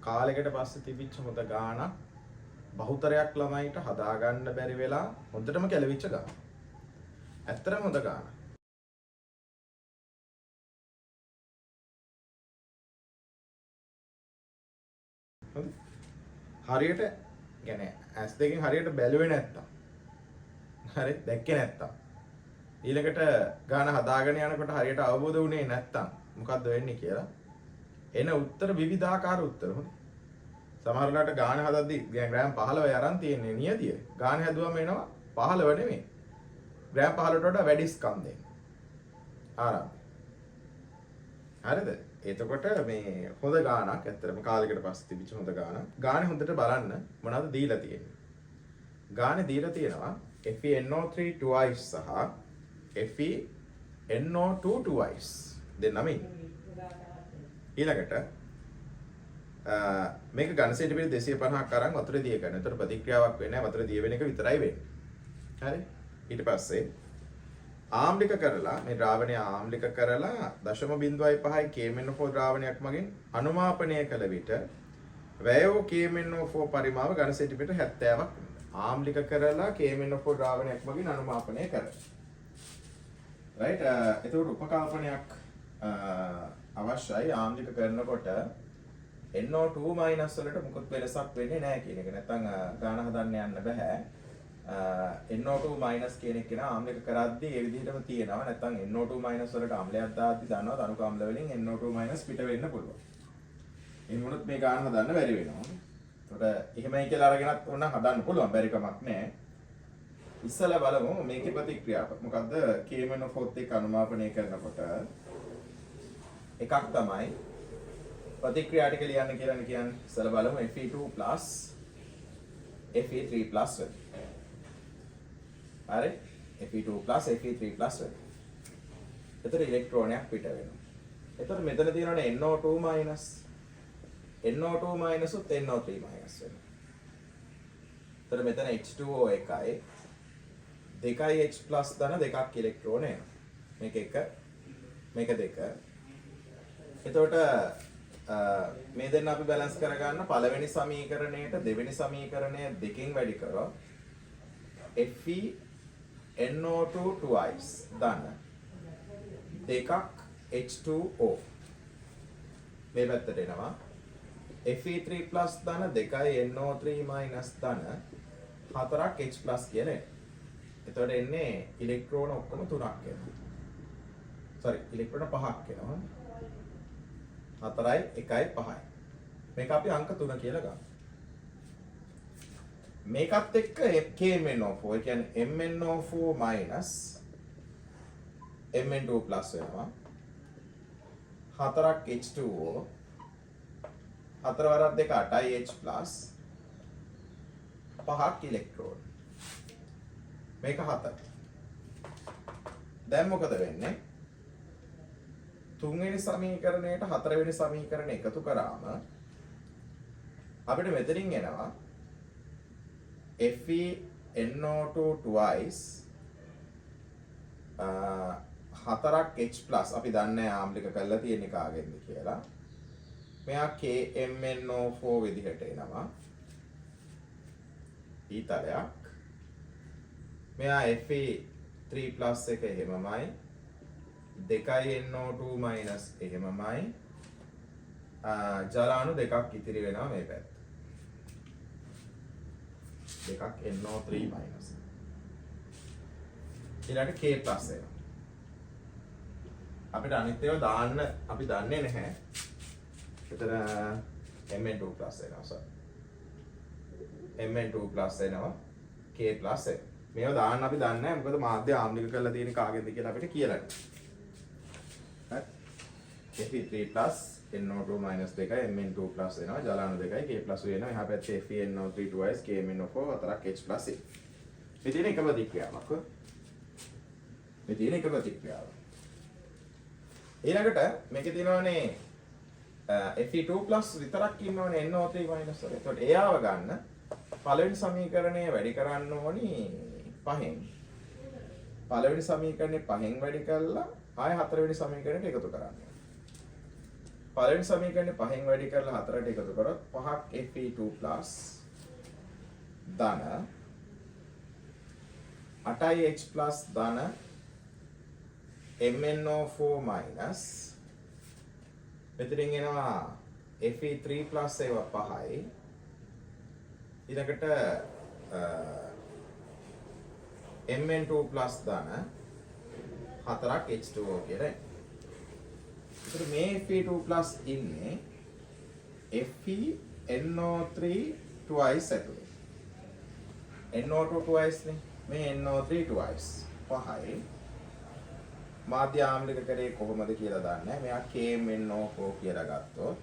කාලයකට පස්සේ තිබිච්ච හොඳ ගාණක් බහුතරයක් ළමයිට හදාගන්න බැරි වෙලා හොඳටම කැලවිච්ච ගාණ. ඇත්තටම හොඳ ගාණ. හරියට يعني ඇස් දෙකෙන් හරියට බැලුවේ නැත්තම් හරි දැක්කේ නැත්තම් ඊළඟට ගාන හදාගෙන යනකොට හරියට අවබෝධ වුණේ නැත්තම් මොකද්ද වෙන්නේ කියලා එන උත්තර විවිධාකාර උත්තර හොඳ සමහර වෙලාවට ගාන හදද්දි ග්‍රෑම් 15 අරන් තියෙන්නේ නියතිය ගාන හැදුවම එනවා 15 නෙමෙයි ග්‍රෑම් 15ට වඩා වැඩි ස්කන්ධයෙන් ආරම්භ හරිද එතකොට මේ හොඳ ගානක් ඇත්තටම කාලයකට පස්සේ තිබිච්ච හොඳ ගානක්. ගානේ හොඳට බලන්න මොනවද දීලා තියෙන්නේ. ගානේ දීලා තියෙනවා FeNO3 twice සහ FeNO2 twice. දෙන්නම ඉන්නේ. ඊළඟට මේක ඝන සෙන්ටිමීටර් 250ක් අරන් වතුරේ දිය ගන්න. ඒතර ප්‍රතික්‍රියාවක් වෙන්නේ නැහැ. වතුරේ දිය වෙන එක විතරයි වෙන්නේ. හරි? ඊට පස්සේ ආම්ලික කරලා මේ ද්‍රාවණය ආම්ලික කරලා 0.5 KMnO4 ද්‍රාවණයක් මගින් අනුමාපනය කළ විට වැයෝ KMnO4 පරිමාව ඝන සෙන්ටිමීටර් 70ක් ආම්ලික කරලා KMnO4 ද්‍රාවණයක් මගින් අනුමාපනය කරලා රයිට් එතකොට උපකල්පනයක් අවශ්‍යයි ආම්ලික කරනකොට NO2 වලට මොකද වෙනසක් වෙන්නේ නැහැ කියන එක නැත්නම් ගාන හදන්න යන්න බෑ NO2 කියන එක නා ආම්ලික කරද්දී ඒ විදිහටම තියෙනවා නැත්නම් NO2 වලට ආම්ලයක් දාද්දී දන්නවා තනුක ආම්ල වලින් NO2 පිට වෙන්න පුළුවන්. එහෙම වුණොත් මේ ගාන හදන්න බැරි වෙනවා. ඒකට එහෙමයි කියලා අරගෙනත් ඕන හදන්න පුළුවන් බැරි කමක් නැහැ. ඉස්සලා බලමු මේකේ ප්‍රතික්‍රියාව. මොකද්ද KMnO4 එක්ක අනුමාපනය කරනකොට එකක් තමයි ප්‍රතික්‍රියා ටික ලියන්න කියලා කියන්නේ. ඉස්සලා බලමු Fe2 Fe3 වෙනවා. හරි Fe2 Fe3 වෙනවා. එතකොට ඉලෙක්ට්‍රෝනයක් පිට වෙනවා. එතකොට මෙතන තියෙනවනේ NO2 NO2 උත් NO3 වෙනවා. එතකොට මෙතන H2O එකයි 2H+ ධන දෙකක් ඉලෙක්ට්‍රෝන එනවා. මේක එක මේක දෙක. එතකොට මේ දෙන්න අපි බැලන්ස් කරගන්න පළවෙනි සමීකරණයට දෙවෙනි සමීකරණය දෙකෙන් වැඩි කරොත් FeNO2 twice ධන දෙකක් H2O මේ පැත්තට එනවා Fe3+ ධන දෙකයි NO3- ධන හතරක් H+ කියලා එනවා. එතකොට එන්නේ ඉලෙක්ට්‍රෝන ඔක්කොම 3ක් එනවා. sorry ඉලෙක්ට්‍රෝන 5ක් එනවා. 4යි 1යි 5යි. මේක අපි අංක 3 කියලා ගමු. මේකත් එක්ක KMnO4 ඒ කියන්නේ MnO4- Mn2+ වෙනවා. 4ක් H2O 4 වරක් 2 8යි H+ 5ක් ඉලෙක්ට්‍රෝන. මේක 4. දැන් මොකද වෙන්නේ? තුන්වෙනි සමීකරණයට හතරවෙනි සමීකරණය එකතු කරාම අපිට මෙතනින් එනවා FeNO2 twice හතරක් H+ අපි දන්නේ ආම්ලික කරලා තියෙන කාගෙන්ද කියලා. මෙයා KMnO4 විදිහට එනවා. ඊතරයක්. මෙයා Fe3+ එක එහෙමමයි. 2NO2- එහෙමමයි. ජලාණු දෙකක් ඉතිරි වෙනවා මේ පැත්ත. දෙකක් NO3-. ඊළඟට K+ එනවා. අපිට අනිත් ඒවා දාන්න අපි දන්නේ නැහැ. එතන Mn2+ එනවා sorry. Mn2+ එනවා K+ එනවා. මේවා දාන්න අපි දන්නේ නැහැ මොකද මාධ්‍ය ආම්ලික කරලා තියෙන කාගෙන්ද කියලා අපිට කියලා නැහැ. Fe3+ NO2- 2 Mn2+ වෙනවා ජලාණු දෙකයි K+ වෙනවා එහා පැත්තේ FeNO3 twice KMnO4 හතරක් H+ මේ තියෙන එක ප්‍රතික්‍රියාවක්. මේ තියෙන එක ප්‍රතික්‍රියාවක්. ඊළඟට මේකේ තියෙනවානේ Fe2+ විතරක් ඉන්නවනේ NO3- වල. ඒකට එයාව ගන්න පළවෙනි සමීකරණය වැඩි කරන්න ඕනි 5න්. පළවෙනි සමීකරණය 5න් වැඩි කරලා ආය හතරවෙනි සමීකරණයට එකතු කරන්න. පළවෙනි සමීකරණේ 5න් වැඩි කරලා 4ට එකතු කරොත් 5ක් Fe2+ ධන 8යි H+ ධන MnO4- මෙතනින් එනවා Fe3+ ඒවා 5යි ඊළඟට Mn2+ ධන 4ක් H2O කියලා. ඒතර මේ Fe2+ ඉන්නේ FeNO3 twice ඇතුලේ. NO2 twice නේ. මේ NO3 twice 5යි. මාධ්‍ය ආම්ලික කරේ කොහොමද කියලා දන්නේ නැහැ. මෙයා KMnO4 කියලා ගත්තොත්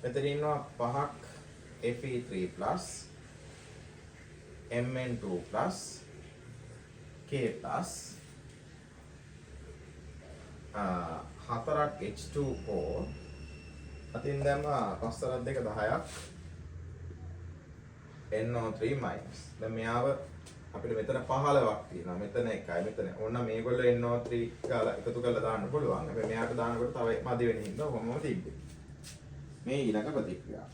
මෙතන ඉන්නවා 5ක් Fe3+ Mn2+ K+ 4ක් H2O අතින් දැම්ම 5 2 10ක් NO3-. දැන් මෙයාව අපිට මෙතන 15ක් තියෙනවා. මෙතන 1යි මෙතන. ඕන්න මේගොල්ලෝ NO3 ගාලා එකතු කරලා දාන්න පුළුවන්. හැබැයි මෙයාට දානකොට තව මදි වෙන හින්දා කොහොමද තිබ්බේ. මේ ඊළඟ ප්‍රතික්‍රියාව.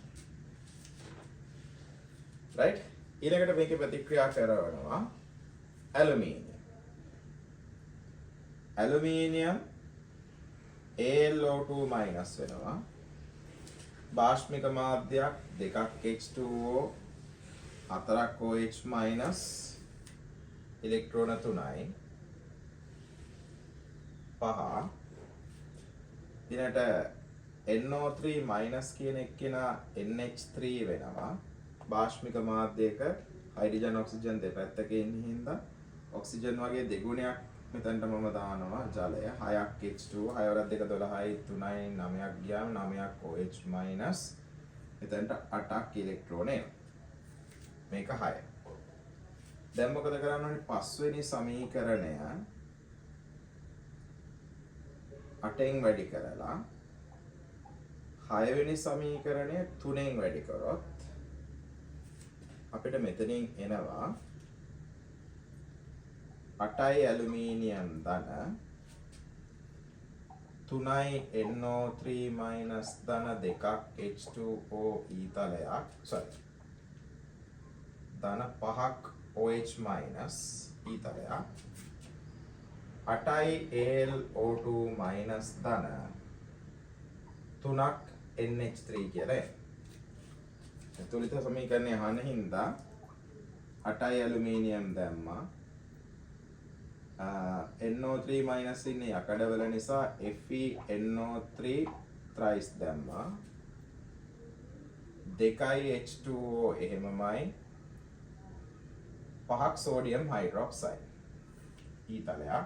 right? ඊළඟට මේකේ ප්‍රතික්‍රියා කරනවා ඇලුමිනියම්. ඇලුමිනියම් AlO2- වෙනවා. බාෂ්මික මාධ්‍යයක් 2ක් H2O 4ක් OH- ඉලෙක්ට්‍රෝන 3යි 5 ඊළඟට NO3- කියන එක්කෙනා NH3 වෙනවා. බාෂ්මික මාධ්‍යයක හයිඩ්‍රජන් ඔක්සිජන් දෙපැත්තක ඉන්න හින්දා ඔක්සිජන් වගේ දෙගුණයක් මෙතනට මම දානවා ජලය 6ක් H2 6 වරක් 2 12යි 3යි 9ක් ගියාම 9ක් OH- මෙතනට 8ක් ඉලෙක්ට්‍රෝන එනවා. මේක 6. දැන් මොකද කරන්න ඕනේ? පස්වෙනි සමීකරණය 8න් වැඩි කරලා 6 වෙනි සමීකරණය 3න් වැඩි කරොත් අපිට මෙතනින් එනවා 8යි ඇලුමිනියම් ධන 3යි NO3- ධන 2ක් H2O ඊතලයක් ධන 5ක් OH- ඊතලයක් 8යි AlO2- ධන 3ක් NH3 කියලා. තුලිත සමීකරණය අහන හින්දා 8යි ඇලුමිනියම් දැම්මා. NO3- ඉන්නේ යකඩවල නිසා FeNO3 thrice දැම්මා. 2යි H2O එහෙමමයි. 5ක් සෝඩියම් හයිඩ්‍රොක්සයිඩ් ඊතලයක්.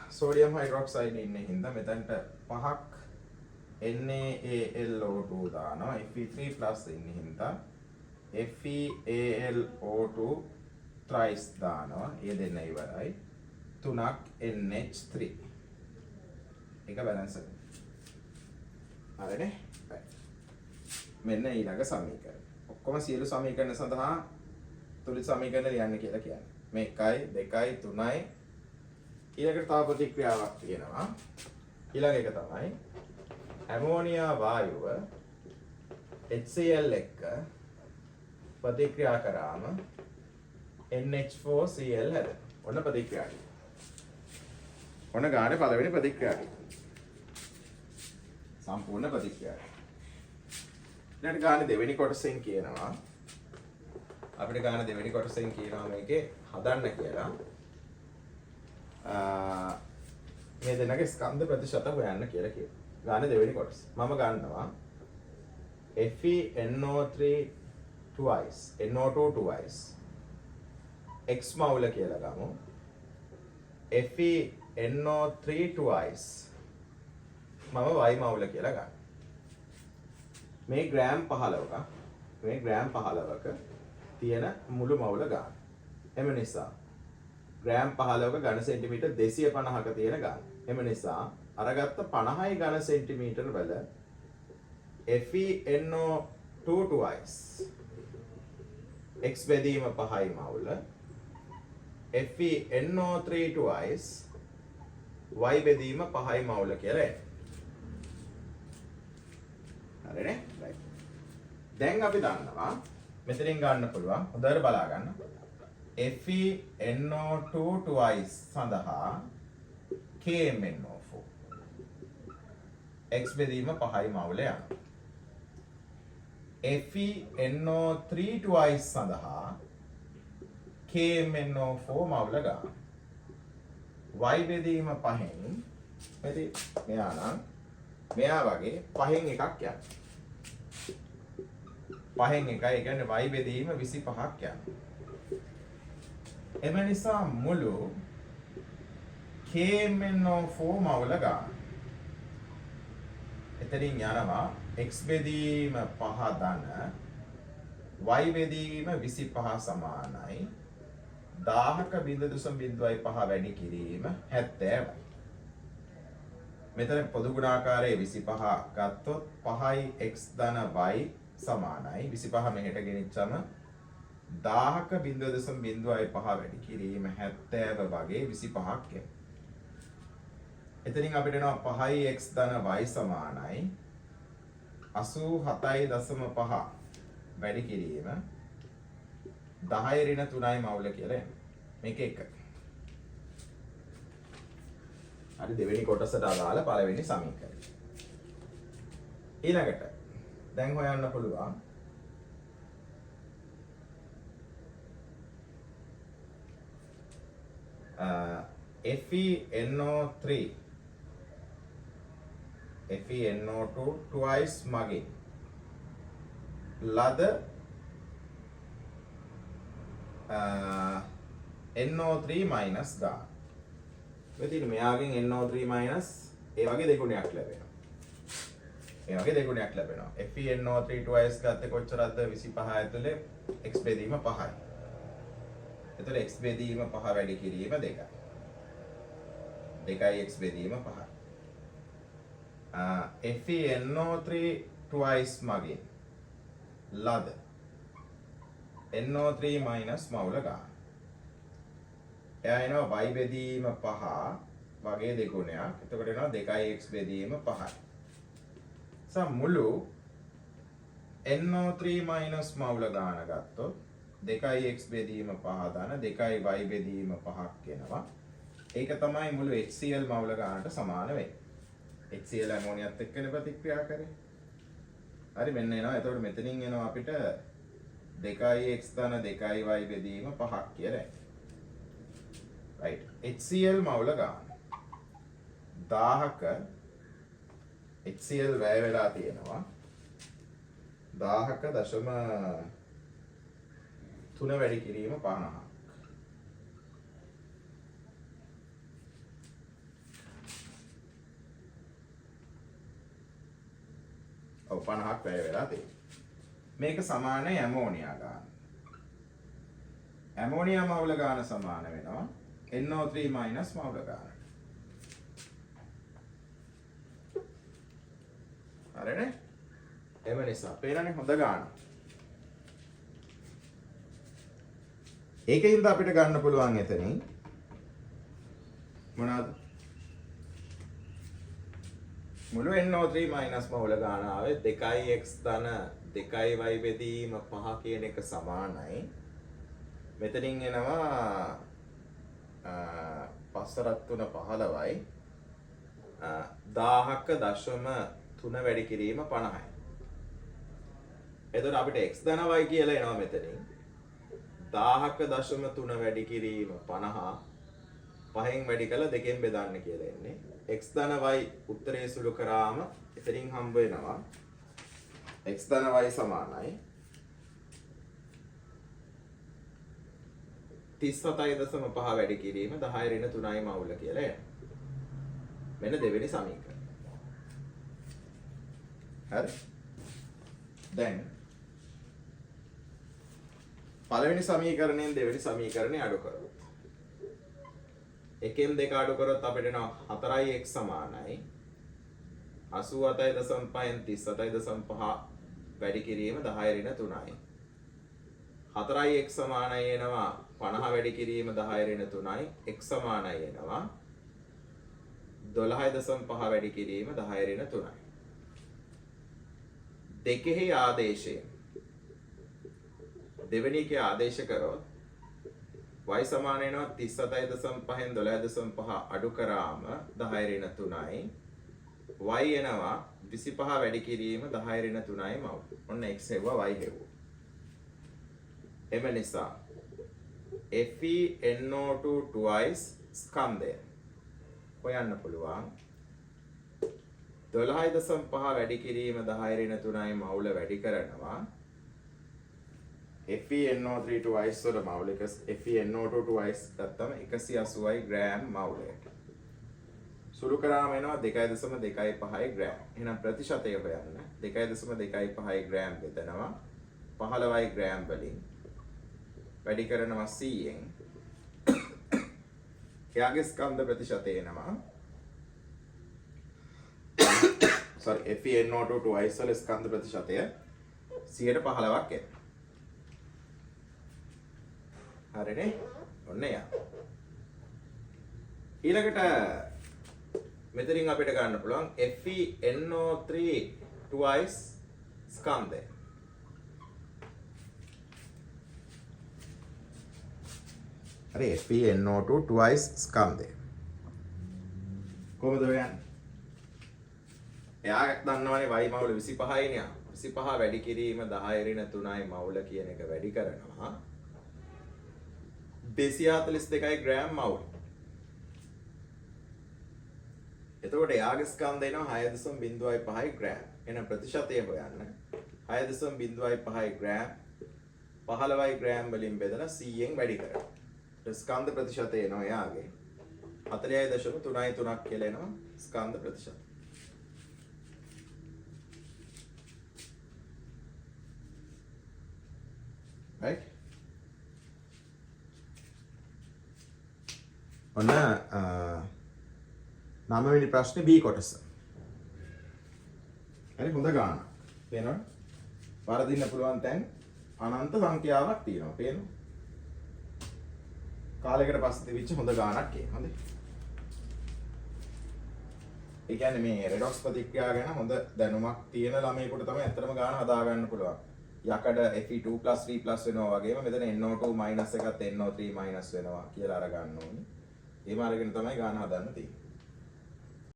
සෝඩියම් හයිඩ්‍රොක්සයිඩ් ඉන්නේ හින්දා මෙතනට 5ක් NaAlO2 දානවා. Fe3+ ඉන්නේ හින්දා FeAlO2 thrice දානවා. ඒ දෙන්න ඉවරයි. 3ක් NH3. එක බැලන්ස් එක. හරිනේ? මෙන්න ඊළඟ සමීකරණ. ඔක්කොම සියලු සමීකරණ සඳහා තුලිත සමීකරණ ලියන්න කියලා කියන්නේ. මේ 1යි 2යි 3යි ඊළඟට තව ප්‍රතික්‍රියාවක් තියෙනවා. ඊළඟ එක තමයි ඇමෝනියා වායුව HCl එක්ක ප්‍රතික්‍රියා කරාම NH4Cl හැදෙනවා. ඔන්න ප්‍රතික්‍රියාව. ඔන්න ගානේ පළවෙනි ප්‍රතික්‍රියාව. සම්පූර්ණ ප්‍රතික්‍රියාව. ඊළඟට ගානේ දෙවෙනි කොටසෙන් කියනවා අපිට ගාන දෙවෙනි කොටසෙන් කියනවා මේකේ හදන්න කියලා. මේ දෙන්නගේ ස්කන්ධ ප්‍රතිශත හොයන්න කියලා කියනවා. ගාන දෙවෙනි කොටස. මම ගන්නවා FeNO3 twice NO2 twice X මවුල කියලා ගමු. FeNO3 twice මම Y මවුල කියලා ගන්න. මේ ග්‍රෑම් 15ක තියෙන මුළු මවුල ගන්න. එම නිසා ග්‍රෑම් 15ක ඝන සෙන්ටිමීටර් 250ක තියෙන ගන්න. එම නිසා අරගත්ත 50යි ඝන සෙන්ටිමීටර් වල FeNO2 twice X බෙදීම 5යි මවුල FeNO3 twice y බෙදීම 5යි මවුල කියලා එනවා. හරිනේ? right. දැන් අපි දන්නවා මෙතනින් ගන්න පුළුවන් හොඳට බලා ගන්න. FeNO2 twice සඳහා KMNO4 x බෙදීම 5යි මවුල යනවා. FeNO3 twice සඳහා KMNO4 මවුල ගන්න. y බෙදීම 5න් මෙයා නම් මෙයා වගේ 5න් එකක් යනවා. 5න් එකයි ඒ කියන්නේ y බෙදීම 25ක් යනවා. එම නිසා මුළු KMNO4 මවුල ගන්න. එතනින් යනවා x බෙදීම 5 ධන y බෙදීම 25 සමානයි 1000ක 0.05 වැඩි කිරීම 70යි. මෙතන පොදු ගුණාකාරයේ 25 ගත්තොත් 5යි x ධන y සමානයි 25 මෙහෙට ගෙනිච්චම 1000ක 0.05 වැඩි කිරීම 70 වගේ 25ක් එනවා. එතනින් අපිට එනවා 5යි x ධන y සමානයි 87.5 වැඩි කිරීම 10 ඍණ 3යි මවුල කියලා එනවා. මේක එක. හරි දෙවෙනි කොටසට අදාළ පළවෙනි සමීකරණය. ඊළඟට දැන් හොයන්න පුළුවන් FeNO2 twice මගින් ලද NO3 minus ගන්න. මෙතන මෙයාගෙන් NO3 minus ඒ වගේ දෙගුණයක් ලැබෙනවා. FeNO3 twice ගත්තේ කොච්චරද 25 ඇතුලේ x බෙදීම 5යි. එතකොට x බෙදීම 5 වැඩි කිරීම 2යි. 2යි x බෙදීම 5යි. FeNO3 twice මගින් ලද NO3 minus මවුල ගන්න. එයා එනවා y බෙදීම 5 වගේ දෙගුණයක්. එතකොට එනවා 2යි x බෙදීම 5යි. මුළු NO3 minus මවුල ගාන ගත්තොත් 2යි x බෙදීම 5 දාන 2යි y බෙදීම 5ක් එනවා. ඒක තමයි මුළු HCl මවුල ගානට සමාන වෙන්නේ. HCl ඇමෝනියත් එක්කනේ ප්‍රතික්‍රියා කරේ. හරි මෙන්න එනවා. එතකොට මෙතනින් එනවා අපිට 2යි x දාන 2යි y බෙදීම 5ක් කියලා. right. HCl මවුල ගාන 1000ක HCl වැය වෙලා තියෙනවා 1000ක 0.3 වැඩි කිරීම 50ක්. ඔව් 50ක් වැය වෙලා තියෙනවා. මේක සමානයි ඇමෝනියා ගාන. ඇමෝනියා මවුල ගාන සමාන වෙනවා NO3 minus මවුල ගාන. හරිනේ? එම නිසා පේනනේ හොඳ ගාන. ඒකෙන්ද අපිට ගන්න පුළුවන් එතනින් මොනවාද? මුළු NO3 minus මවුල ගාන ආවේ 2යි x ධන 2යි y බෙදීම 5 කියන එක සමානයි. මෙතනින් එනවා 5 3 15යි 1000ක 0.3 වැඩි කිරීම 50යි. එතකොට අපිට x ධන y කියලා එනවා මෙතනින් 1000ක 0.3 වැඩි කිරීම 50 5න් වැඩි කළා 2ෙන් බෙදන්න කියලා එන්නේ. x ධන y උත්තරේ සුළු කරාම එතනින් හම්බ වෙනවා x ධන y සමානයි 37.5 වැඩි කිරීම 10 ඍණ 3යි මවුල කියලා එනවා. මෙන්න දෙවෙනි සමීකරණය. හරි. දැන් පළවෙනි සමීකරණයෙන් දෙවෙනි සමීකරණය අඩු කරමු. එකෙන් දෙක අඩු කරොත් අපිට එනවා 4යි x සමානයි 87.5න් 37.5 වැඩි කිරීම 10 ඍණ 3යි. 4යි x සමානයි එනවා 50 වැඩි කිරීම 10 ඍණ 3යි. x සමානයි එනවා 12.5 වැඩි කිරීම 10 ඍණ 3යි. දෙකෙහි ආදේශයෙන් දෙවෙනි එකේ ආදේශ කරොත් y සමාන වෙනවා 37.5න් 12.5 අඩු කරාම 10 ඍණ 3යි. y එනවා 25 වැඩි කිරීම 10 ඍණ 3යි මව්. ඔන්න x හෙව්වා y හෙව්වා. එම නිසා FeNO2 twice ස්කන්ධය හොයන්න පුළුවන්. 12.5 වැඩි කිරීම 10 ඍණ 3යි මවුල වැඩි කරනවා. FeNO3 twice වල මවුල එක FeNO2 twice ගත්තම 180යි ග්‍රෑම් මවුලයට. සුළු කරාම එනවා 2.25 ග්‍රෑම්. එහෙනම් ප්‍රතිශතය හොයන්න 2.25 ග්‍රෑම් බෙදනවා 15යි ග්‍රෑම් වලින් වැඩි කරනවා 100න්. එයාගේ ස්කන්ධ ප්‍රතිශතය එනවා FeNO2 twice වල ස්කන්ධ ප්‍රතිශතය 115ක් එනවා. හරිනේ? ඔන්න යා. ඊළඟට මෙතනින් අපිට ගන්න පුළුවන් FeNO3 twice ස්කන්ධය. හරි FeNO2 twice ස්කන්ධය. කොහොමද හොයන්නේ? එයා දන්නවනේ y මවුල 25යි නේ. 25 වැඩි කිරීම 10 ඍණ 3යි මවුල කියන එක වැඩි කරනවා 242යි ග්‍රෑම් මවුල්. එතකොට එයාගේ ස්කන්ධය එනවා 6.05 ග්‍රෑම්. එහෙනම් ප්‍රතිශතය හොයන්න 6.05 ග්‍රෑම් 15යි ග්‍රෑම් වලින් බෙදලා 100න් වැඩි කරනවා. ස්කන්ධ ප්‍රතිශතය එනවා එයාගේ 40.33ක් කියලා එනවා ස්කන්ධ ප්‍රතිශතය. right? ඔන්න 9 වෙනි ප්‍රශ්නේ B කොටස. හරි හොඳ ගාන. පේනවද? වරදින්න පුළුවන් තැන් අනන්ත සංඛ්‍යාවක් තියෙනවා. පේනවද? කාලයකට පස්සේ තිබිච්ච හොඳ ගානක් ඒ. හොඳයි. ඒ කියන්නේ මේ රෙඩොක්ස් ප්‍රතික්‍රියා ගැන හොඳ දැනුමක් තියෙන ළමයෙකුට තමයි ඇත්තටම ගාන හදා ගන්න පුළුවන්. යකඩ Fe2 + 3+ වෙනවා වගේම මෙතන NO2 - එකත් NO3 - වෙනවා කියලා අරගන්න ඕනේ. එහෙම අරගෙන තමයි ගාන හදන්න තියෙන්නේ.